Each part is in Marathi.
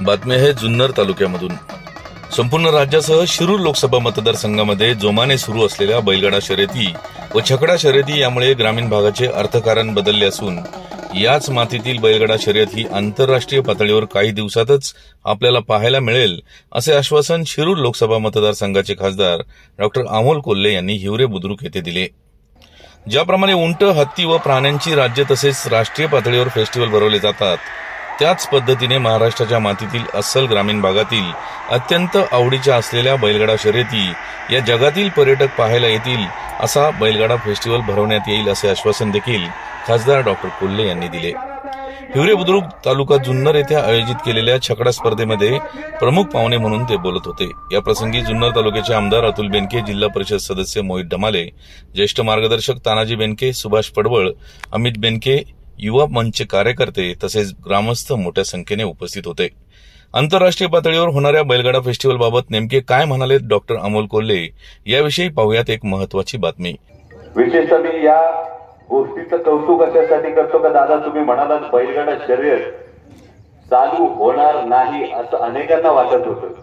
बातमी आहे जुन्नर तालुक्यामधून। संपूर्ण राज्यासह शिरूर लोकसभा मतदारसंघामध्ये जोमाने सुरू असलेल्या बैलगाडा शर्यती व छकडा शर्यती यामुळे ग्रामीण भागाचे अर्थकारण बदलले असून याच मातीतील बैलगाडा शर्यत ही आंतरराष्ट्रीय पातळीवर काही दिवसातच आपल्याला पाहायला मिळेल असे आश्वासन शिरूर लोकसभा मतदारसंघाचे खासदार डॉ अमोल कोल्हे यांनी हिवरे बुद्रुक येथे दिले। ज्याप्रमाणे उंट, हत्ती व प्राण्यांची राज्य तसेच राष्ट्रीय पातळीवर फेस्टिवल भरवले जातात, त्याच पद्धतीने महाराष्ट्राच्या मातीतील अस्सल ग्रामीण भागातील अत्यंत आवडीच्या असलेल्या बैलगाडा शर्यती या जगातील पर्यटक पाहायला येतील असा बैलगाडा फेस्टिवल भरवण्यात येईल असे आश्वासन देखील खासदार डॉ कोल्हे यांनी दिले। हिवरे बुद्रुक तालुका जुन्नर येथे आयोजित केलेल्या छकडा स्पर्धेमध्ये प्रमुख पाहुणे म्हणून ते बोलत होते। या प्रसंगी जुन्नर तालुक्याचे आमदार अतुल बेनके, जिल्हा परिषद सदस्य मोहित ढमाले, ज्येष्ठ मार्गदर्शक तानाजी बेनके, सुभाष पडवळ, अमित बेनके, युवा मंचचे कार्यकर्ते तसेच ग्रामस्थ मोठ्या संख्येने उपस्थित होते। आंतरराष्ट्रीय पातळीवर होणाऱ्या बैलगाडा फेस्टिवलबाबत नेमके काय म्हणाले डॉ अमोल कोल्हे याविषयी पाहूयात एक महत्वाची बातमी। विशेषतः मी या गोष्टीचं कौतुक अशासाठी करतो का दादा, तुम्ही म्हणालात बैलगाडा शर्यत चालू होणार नाही असं अनेकांना वाटत होतं।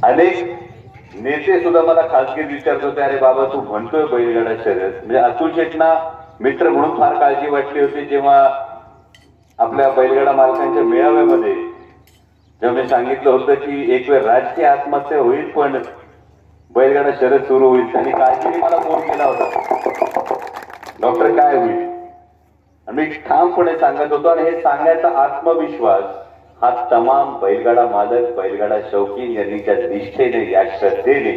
अनेक नेते सुद्धा मला खासगी विचारत होते, अरे बाबा तू म्हणतोय बैलगाडा शर्यत, म्हणजे अतुल शेटना मित्र म्हणून फार काळजी वाटली होती जेव्हा आपल्या बैलगाडा मालकांच्या मेळाव्यामध्ये जेव्हा मी सांगितलं होतं की एक वेळ राजकीय आत्महत्या होईल पण बैलगाडा शर्यत सुरू होईल, त्यांनी काळजीने मला फोन केला होता, डॉक्टर काय होईल, आणि मी ठामपणे सांगत होतो। आणि हे सांगण्याचा आत्मविश्वास हा तमाम बैलगाडा मालक, बैलगाडा शौकीन यांनी त्या निष्ठेने, या श्रद्धेने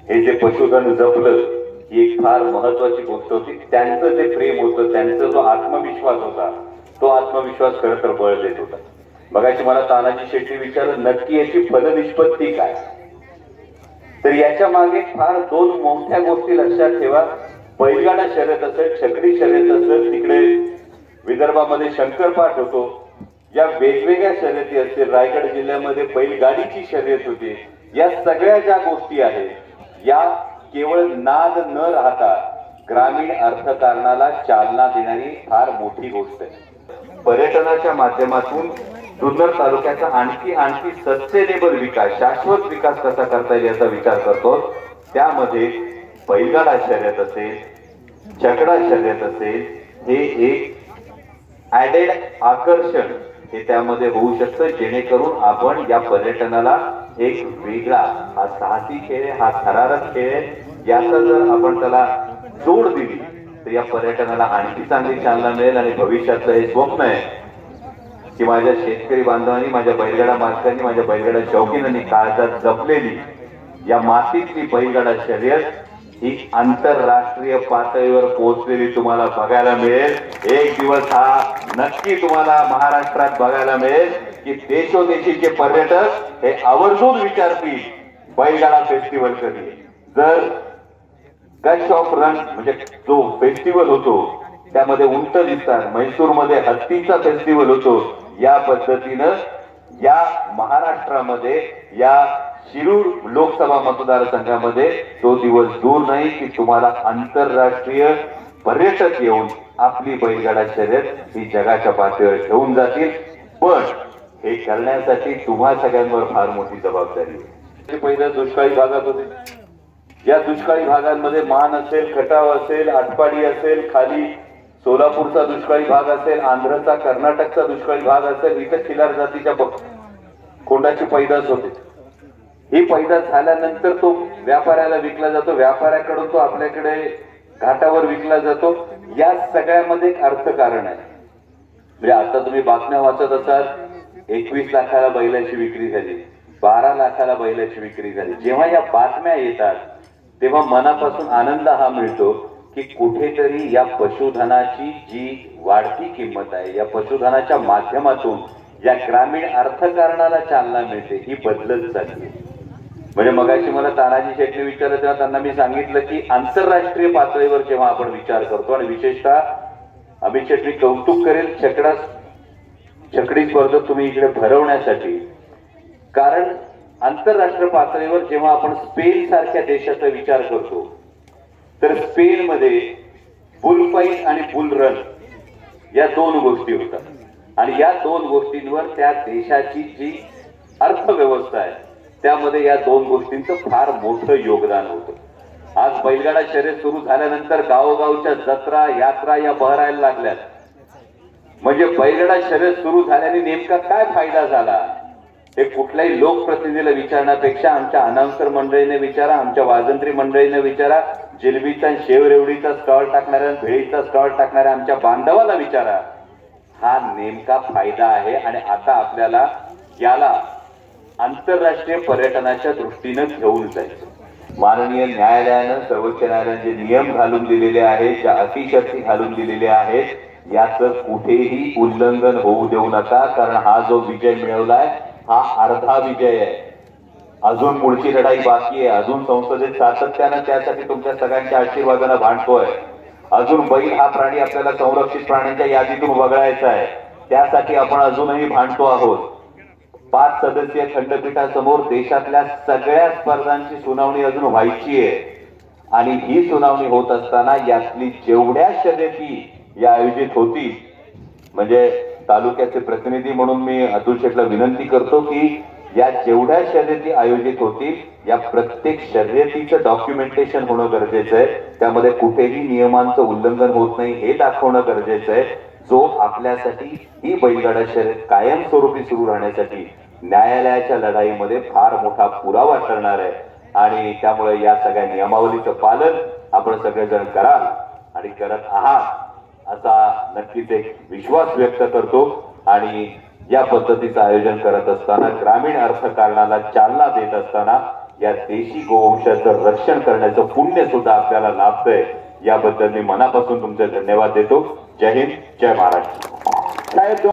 हे जे पशुधन जपलं ही एक फार महत्वाची गोष्ट होती। त्यांचं जे प्रेम होतं, त्यांचा जो आत्मविश्वास होता, तो आत्मविश्वास खरं तर बळ देत होता। बघायची मला तानाजी शेट्टी विचारलं नक्की याची फलनिष्पत्ती काय, तर याच्या मागे फार दोन मोठ्या गोष्टी लक्षात ठेवा। बैलगाडा शर्यत असेल, छकडी शर्यत असेल, तिकडे विदर्भामध्ये शंकरपाठ होतो, या वेगवेगळ्या शर्यती असतील, रायगड जिल्ह्यामध्ये बैलगाडीची शर्यत होती, या सगळ्या ज्या गोष्टी आहेत या केवळ नाद न राहता ग्रामीण अर्थकारणाला चालना देणारी फार मोठी गोष्ट आहे। पर्यटनाच्या माध्यमातून जुन्नर तालुक्याचा आणखी सस्टेनेबल विकास, शाश्वत विकास कसा करता येईल याचा विचार करतो। त्यामध्ये बैलगाडा शर्यत असेल, छकडा शर्यत असेल, हे एक ऍडेड आकर्षण हे त्यामध्ये होऊ शकतं, जेणेकरून आपण या पर्यटनाला एक वेगळा, हा साहसी खेळ, हा थरारक खेळ, याचा जर आपण त्याला जोड दिली तर या पर्यटनाला आणखी चांगली चालना मिळेल। आणि भविष्यातलं हे स्वप्न आहे की माझ्या शेतकरी बांधवांनी, माझ्या बैलगाडा मालकांनी, माझ्या बैलगाडा शौकीनांनी काळजात जपलेली या मातीतली बैलगाडा शर्यत ही आंतरराष्ट्रीय पातळीवर पोहोचलेली तुम्हाला बघायला मिळेल। एक दिवस हा नक्की तुम्हाला महाराष्ट्रात बघायला मिळेल की देशोदेशीचे पर्यटक हे आवर्जून विचारतील बैलगाडा फेस्टिवल कधी। जर कच ऑफ रन म्हणजे जो फेस्टिवल होतो त्यामध्ये उंट दिसतात, म्हैसूरमध्ये हत्तीचा फेस्टिवल होतो, या पद्धतीनं या महाराष्ट्रामध्ये, या शिरूर लोकसभा मतदारसंघामध्ये तो दिवस दूर नाही की तुम्हाला आंतरराष्ट्रीय पर्यटक येऊन आपली बैलगाडा शर्यत ही जगाच्या पातळीवर घेऊन जातील। पण हे करण्यासाठी तुम्हा सगळ्यांवर फार मोठी जबाबदारी आहे। पहिल्या दुष्काळी भागात होते, या दुष्काळी भागांमध्ये मान असेल, खटाव असेल, आटपाडी असेल, खाली सोलापूरचा दुष्काळी भाग असेल, आंध्रचा, कर्नाटकचा दुष्काळी भाग असेल, इथं खिलार जातीच्या कोंडाची पैदास होते। ही पैदास झाल्यानंतर तो व्यापाऱ्याला विकला जातो, व्यापाऱ्याकडून तो आपल्याकडे घाटावर विकला जातो। या सगळ्यामध्ये एक अर्थकारण आहे। म्हणजे आता तुम्ही बातम्या वाचत असाल, 21 लाखाला बैलाची विक्री झाली, 12 लाखाला बैलाची विक्री झाली। जेव्हा या बातम्या येतात तेव्हा मनापासून आनंद हा मिळतो की कुठेतरी या पशुधनाची जी वाढती किंमत आहे, या पशुधनाच्या माध्यमातून या ग्रामीण अर्थकारणाला चालना मिळते, ही बदलत चालली। म्हणजे मगाशी मला तानाजी शेट्टी विचारलं तेव्हा त्यांना मी सांगितलं की आंतरराष्ट्रीय पातळीवर जेव्हा आपण विचार करतो, आणि विशेषतः अमित शेट्टी कौतुक करेल छकडी स्पर्धा तुम्ही इकडे भरवण्यासाठी, कारण आंतरराष्ट्रीय पातळीवर जेव्हा आपण स्पेन सारख्या देशाचा विचार करतो तर स्पेन मध्ये बुल फाईट आणि बुल रन या दोन गोष्टी होतात। आणि या दोन गोष्टींवर त्या देशाची जी अर्थव्यवस्था आहे त्यामध्ये या दोन गोष्टींचं फार मोठं योगदान होतं। आज बैलगाडा शर्यत सुरू झाल्यानंतर गावोगावच्या जत्रा यात्रा या बहरायला लागल्यात। म्हणजे बैलगाडा शर्यत सुरू झाल्याने नेमका काय फायदा झाला हे कुठल्याही लोकप्रतिनिधीला विचारण्यापेक्षा आमच्या अनाउन्सर मंडळीने विचारा, आमच्या वाजंत्री मंडळीने विचारा, जिलबीचा शेवरेवडीचा स्टॉल टाकणाऱ्या भेळीचा स्टॉल टाकणाऱ्या आमच्या बांधवाला विचारा। हा नेमका फायदा आहे आणि आता आपल्याला याला आंतरराष्ट्रीय पर्यटनाच्या दृष्टीने घेऊन जायचं। माननीय न्यायालयानं सर्वोच्च न्यायालयाने जे नियम घालून दिलेले आहेत, ज्या अटीशर्ती घालून दिलेल्या आहेत, याचं कुठेही उल्लंघन होऊ देऊ नका। कारण हा जो विजय मिळवलाय हा अर्धा विजय आहे, अजून पुढची लढाई बाकी आहे। अजून संसदेत सातत्यानं त्यासाठी तुमच्या सगळ्यांच्या आशीर्वादानं भांडतोय। अजून बैल हा प्राणी आपल्याला संरक्षित प्राण्यांच्या यादीतून वगळायचा आहे, त्यासाठी आपण अजूनही भांडतो आहोत। 5 सदस्यीय खंडपीठासमोर देशातल्या सगळ्या स्पर्धांची सुनावणी अजून व्हायची आहे आणि ही सुनावणी होत असताना यातली जेवढ्या शर्यती या आयोजित होती, म्हणजे तालुक्याचे प्रतिनिधी म्हणून मी अतुल शेठला विनंती करतो की या जेवढ्या शर्यती आयोजित होतील या प्रत्येक शर्यतीचं डॉक्युमेंटेशन होणं गरजेचं आहे। त्यामध्ये कुठेही नियमांचं उल्लंघन होत नाही हे दाखवणं गरजेचं आहे, जो आपल्यासाठी ही बैलगाडा शर्यत कायमस्वरूपी सुरू राहण्यासाठी न्यायालयाच्या लढाईमध्ये फार मोठा पुरावा ठरणार आहे। आणि त्यामुळे या सगळ्या नियमावलीचं पालन आपण सगळेजण कराल आणि करत आहात असा नक्कीच एक विश्वास व्यक्त करतो। आणि या पद्धतीचं आयोजन करत असताना ग्रामीण अर्थकारणाला चालना देत असताना या देशी गोवंशाचं रक्षण करण्याचं पुण्य सुद्धा आपल्याला लाभतंय। याबद्दल मी मनापासून तुमचे धन्यवाद देतो। जय हिंद, जय महाराष्ट्र।